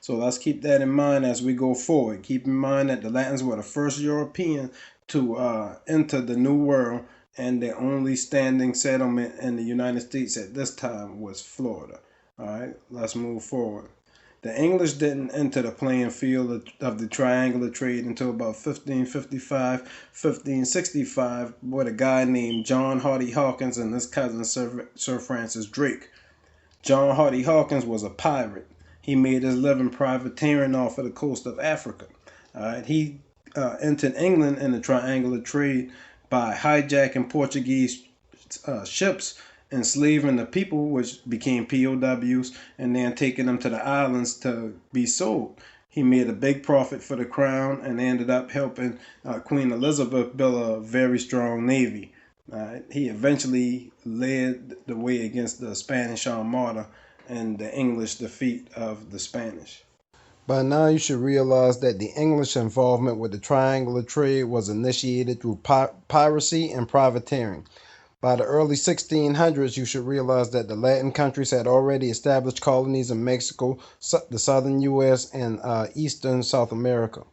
So let's keep that in mind as we go forward. Keep in mind that the Latins were the first European to enter the New World, and the only standing settlement in the United States at this time was Florida. All right, let's move forward. The English didn't enter the playing field of the triangular trade until about 1555, 1565, with a guy named John Hardy Hawkins and his cousin Sir Francis Drake. John Hardy Hawkins was a pirate. He made his living privateering off of the coast of Africa. He entered England in the triangular trade by hijacking Portuguese ships, enslaving the people, which became POWs, and then taking them to the islands to be sold. He made a big profit for the crown and ended up helping Queen Elizabeth build a very strong navy. He eventually led the way against the Spanish Armada and the English defeat of the Spanish. By now, you should realize that the English involvement with the triangular trade was initiated through piracy and privateering. By the early 1600s, you should realize that the Latin countries had already established colonies in Mexico, the southern U.S., and eastern South America.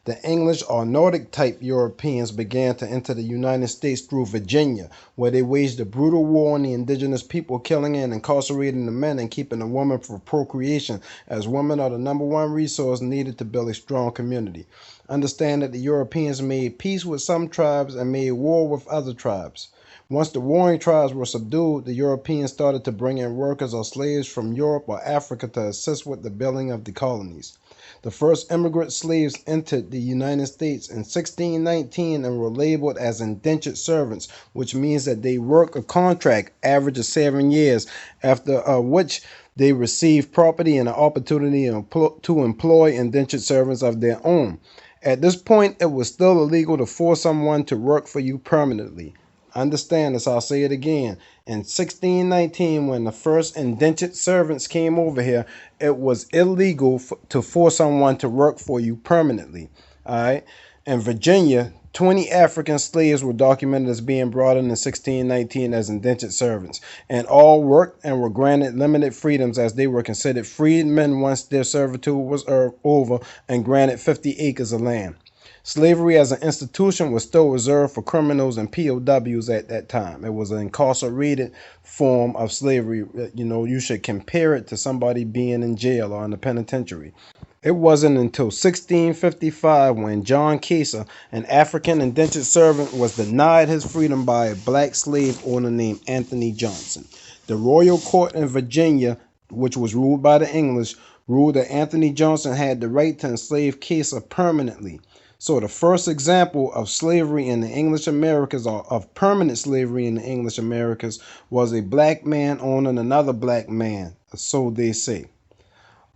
The English or Nordic type Europeans began to enter the United States through Virginia, where they waged a brutal war on the indigenous people, killing and incarcerating the men and keeping the women for procreation, as women are the number one resource needed to build a strong community. Understand that the Europeans made peace with some tribes and made war with other tribes. Once the warring tribes were subdued, the Europeans started to bring in workers or slaves from Europe or Africa to assist with the building of the colonies. The first immigrant slaves entered the United States in 1619 and were labeled as indentured servants, which means that they work a contract average of 7 years, after which they receive property and an opportunity to employ indentured servants of their own. At this point, it was still illegal to force someone to work for you permanently. Understand this, I'll say it again. In 1619, when the first indentured servants came over here, it was illegal to force someone to work for you permanently. All right. In Virginia, 20 African slaves were documented as being brought in 1619 as indentured servants, and all worked and were granted limited freedoms as they were considered freedmen once their servitude was over, and granted 50 acres of land. Slavery as an institution was still reserved for criminals and POWs at that time. It was an incarcerated form of slavery. You should compare it to somebody being in jail or in the penitentiary. It wasn't until 1655 when John Caesar, an African indentured servant, was denied his freedom by a black slave owner named Anthony Johnson. The royal court in Virginia, which was ruled by the English, ruled that Anthony Johnson had the right to enslave Caesar permanently. So the first example of slavery in the English Americas, or of permanent slavery in the English Americas, was a black man owning another black man, so they say.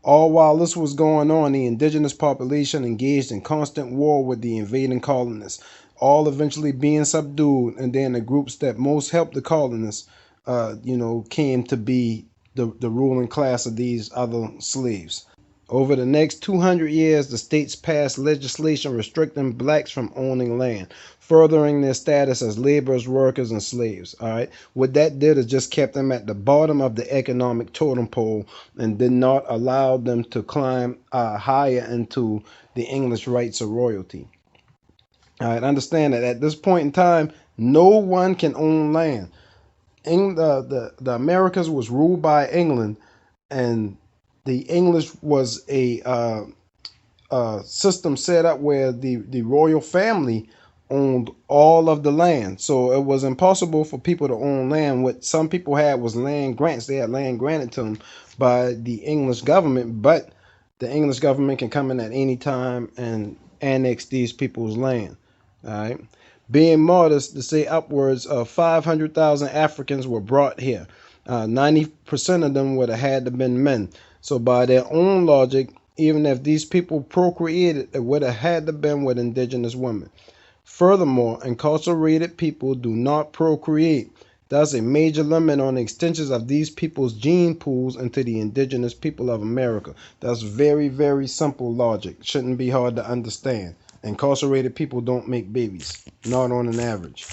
All while this was going on, the indigenous population engaged in constant war with the invading colonists, all eventually being subdued, and then the groups that most helped the colonists, came to be the ruling class of these other slaves. Over the next 200 years, the states passed legislation restricting blacks from owning land, furthering their status as laborers, workers, and slaves. All right. What that did is just kept them at the bottom of the economic totem pole and did not allow them to climb higher into the English rights of royalty. All right. Understand that at this point in time, no one can own land. The Americas was ruled by England, and the English was a system set up where the royal family owned all of the land. So it was impossible for people to own land. What some people had was land grants. They had land granted to them by the English government, but the English government can come in at any time and annex these people's land. All right. Being modest, to say upwards of 500,000 Africans were brought here. 90% of them would have had to been men. So by their own logic, even if these people procreated, it would have had to been with indigenous women. Furthermore, incarcerated people do not procreate. Thus, a major limit on the extensions of these people's gene pools into the indigenous people of America. That's very, very simple logic. Shouldn't be hard to understand. Incarcerated people don't make babies, not on an average.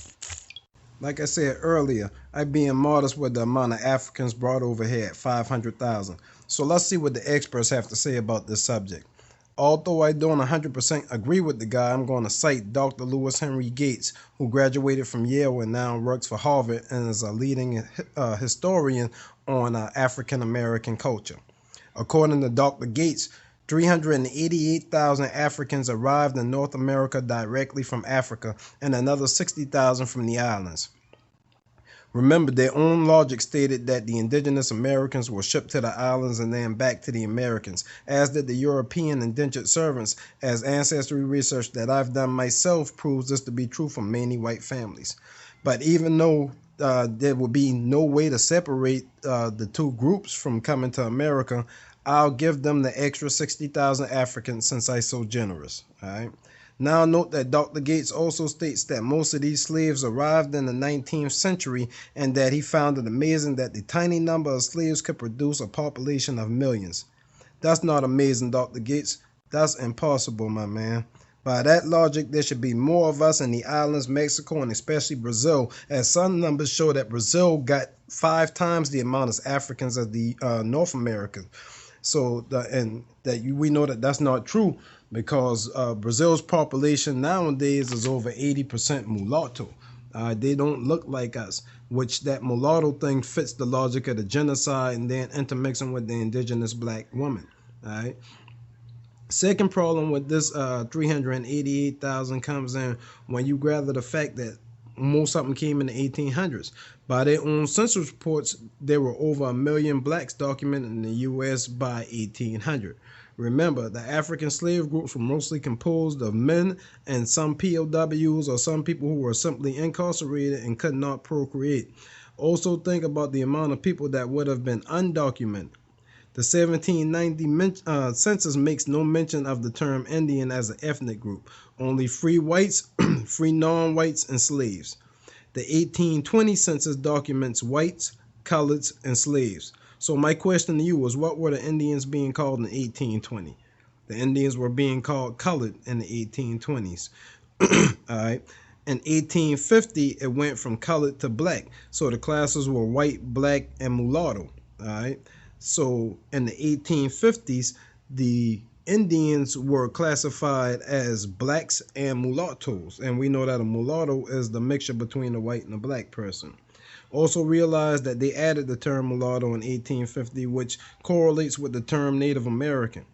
Like I said earlier, I'm being modest with the amount of Africans brought over here at 500,000. So let's see what the experts have to say about this subject. Although I don't 100% agree with the guy, I'm going to cite Dr. Lewis Henry Gates, who graduated from Yale and now works for Harvard and is a leading historian on African American culture. According to Dr. Gates, 388,000 Africans arrived in North America directly from Africa and another 60,000 from the islands. Remember, their own logic stated that the indigenous Americans were shipped to the islands and then back to the Americans, as did the European indentured servants, as ancestry research that I've done myself proves this to be true for many white families. But even though there would be no way to separate the two groups from coming to America, I'll give them the extra 60,000 Africans since I'm so generous. All right. Now note that Dr. Gates also states that most of these slaves arrived in the 19th century and that he found it amazing that the tiny number of slaves could produce a population of millions. That's not amazing, Dr. Gates. That's impossible, my man. By that logic, there should be more of us in the islands, Mexico, and especially Brazil, as some numbers show that Brazil got 5 times the amount of Africans as the North Americans. So, we know that that's not true because Brazil's population nowadays is over 80% mulatto. They don't look like us, which that mulatto thing fits the logic of the genocide and then intermixing with the indigenous black woman. All right. Second problem with this 388,000 comes in when you gather the fact that most of them came in the 1800s. By their own census reports, there were over 1 million blacks documented in the U.S. by 1800. Remember, the African slave groups were mostly composed of men and some POWs or some people who were simply incarcerated and could not procreate. Also think about the amount of people that would have been undocumented. The 1790 census makes no mention of the term Indian as an ethnic group, only free whites, free non-whites, and slaves. The 1820 census documents whites, coloreds, and slaves. So my question to you was, what were the Indians being called in 1820? The Indians were being called colored in the 1820s. All right. In 1850, it went from colored to black. So the classes were white, black, and mulatto. All right. So in the 1850s, the Indians were classified as blacks and mulattoes. And we know that a mulatto is the mixture between a white and a black person. Also realize that they added the term mulatto in 1850, which correlates with the term Native American.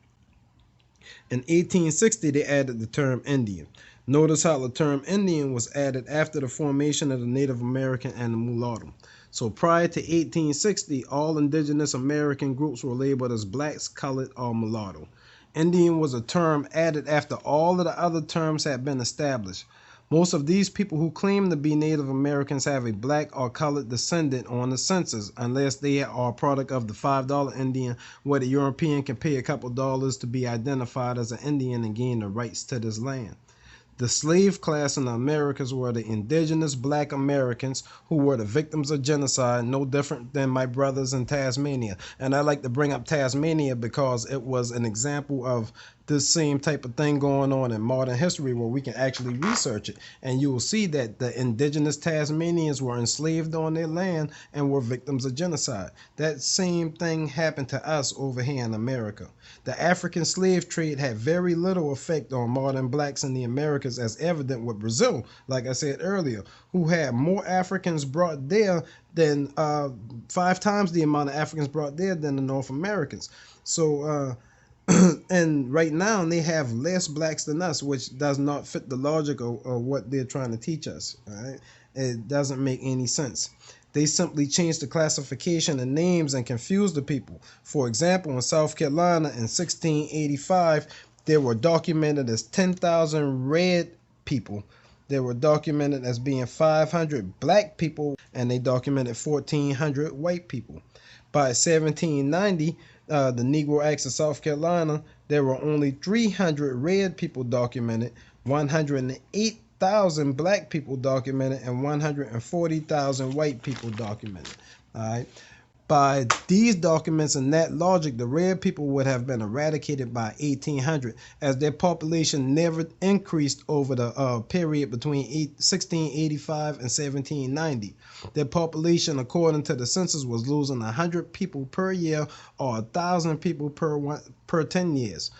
In 1860, they added the term Indian. Notice how the term Indian was added after the formation of the Native American and the mulatto. So prior to 1860, all indigenous American groups were labeled as blacks, colored, or mulatto. Indian was a term added after all of the other terms had been established. Most of these people who claim to be Native Americans have a black or colored descendant on the census, unless they are a product of the $5 Indian, where the European can pay a couple dollars to be identified as an Indian and gain the rights to this land. The slave class in the Americas were the indigenous black Americans who were the victims of genocide, no different than my brothers in Tasmania. And I like to bring up Tasmania because it was an example of this same type of thing going on in modern history where we can actually research it. And you will see that the indigenous Tasmanians were enslaved on their land and were victims of genocide. That same thing happened to us over here in America. The African slave trade had very little effect on modern blacks in the Americas, as evident with Brazil, like I said earlier, who had more Africans brought there than 5 times the amount of Africans brought there than the North Americans. So and right now they have less blacks than us, which does not fit the logic of what they're trying to teach us. Right? It doesn't make any sense. They simply changed the classification and names and confused the people. For example, in South Carolina in 1685, there were documented as 10,000 red people. They were documented as being 500 black people, and they documented 1,400 white people. By 1790, the Negro Acts of South Carolina, there were only 300 red people documented, 108,000 black people documented, and 140,000 white people documented. All right. By these documents and that logic, the red people would have been eradicated by 1800, as their population never increased over the period between 1685 and 1790. Their population, according to the census, was losing 100 people per year, or 1,000 people per 10 years.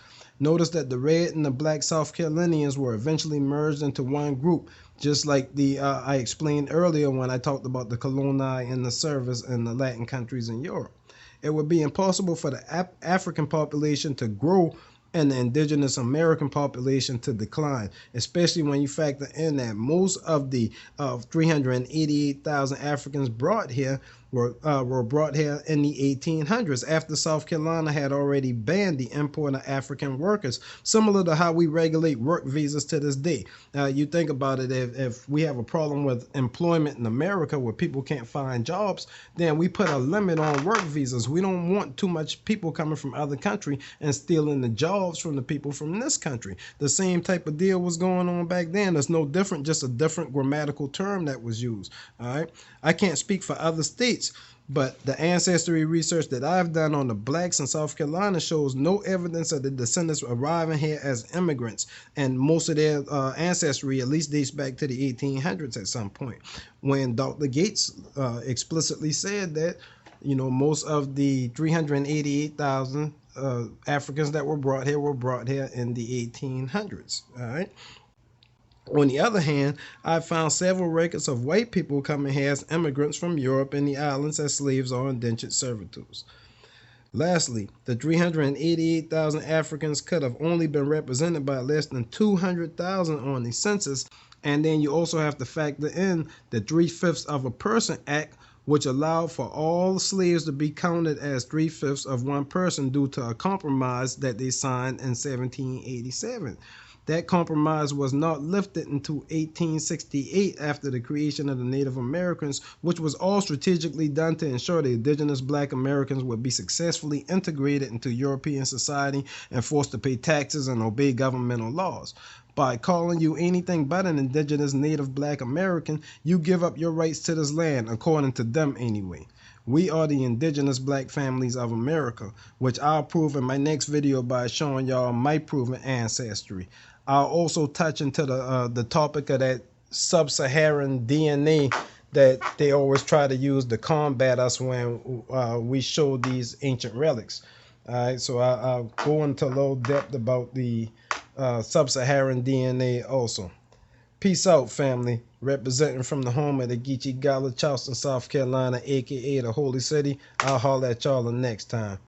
Notice that the red and the black South Carolinians were eventually merged into one group, just like I explained earlier when I talked about the coloni and the service in the Latin countries in Europe. It would be impossible for the African population to grow and the indigenous American population to decline, especially when you factor in that most of the 388,000 Africans brought here were brought here in the 1800s, after South Carolina had already banned the import of African workers, similar to how we regulate work visas to this day. You think about it, if we have a problem with employment in America where people can't find jobs, then we put a limit on work visas. We don't want too much people coming from other country and stealing the jobs from the people from this country. The same type of deal was going on back then. It's no different, just a different grammatical term that was used. All right, I can't speak for other states, but the ancestry research that I've done on the blacks in South Carolina shows no evidence of the descendants arriving here as immigrants, and most of their ancestry at least dates back to the 1800s at some point, when Dr. Gates explicitly said that, you know, most of the 388,000 Africans that were brought here in the 1800s. All right. On the other hand, I found several records of white people coming here as immigrants from Europe and the islands as slaves or indentured servitudes. Lastly, the 388,000 Africans could have only been represented by less than 200,000 on the census, and then you also have to factor in the 3/5 of a person act, which allowed for all slaves to be counted as 3/5 of one person due to a compromise that they signed in 1787. That compromise was not lifted until 1868, after the creation of the Native Americans, which was all strategically done to ensure the indigenous black Americans would be successfully integrated into European society and forced to pay taxes and obey governmental laws. By calling you anything but an indigenous native black American, you give up your rights to this land, according to them anyway. We are the indigenous black families of America, which I'll prove in my next video by showing y'all my proven ancestry. I'll also touch into the topic of that sub-Saharan DNA that they always try to use to combat us when we show these ancient relics. All right, so I'll go into a little depth about the sub-Saharan DNA also. Peace out, family. Representing from the home of the Geechee Gala, Charleston, South Carolina, aka the Holy City. I'll holler at y'all the next time.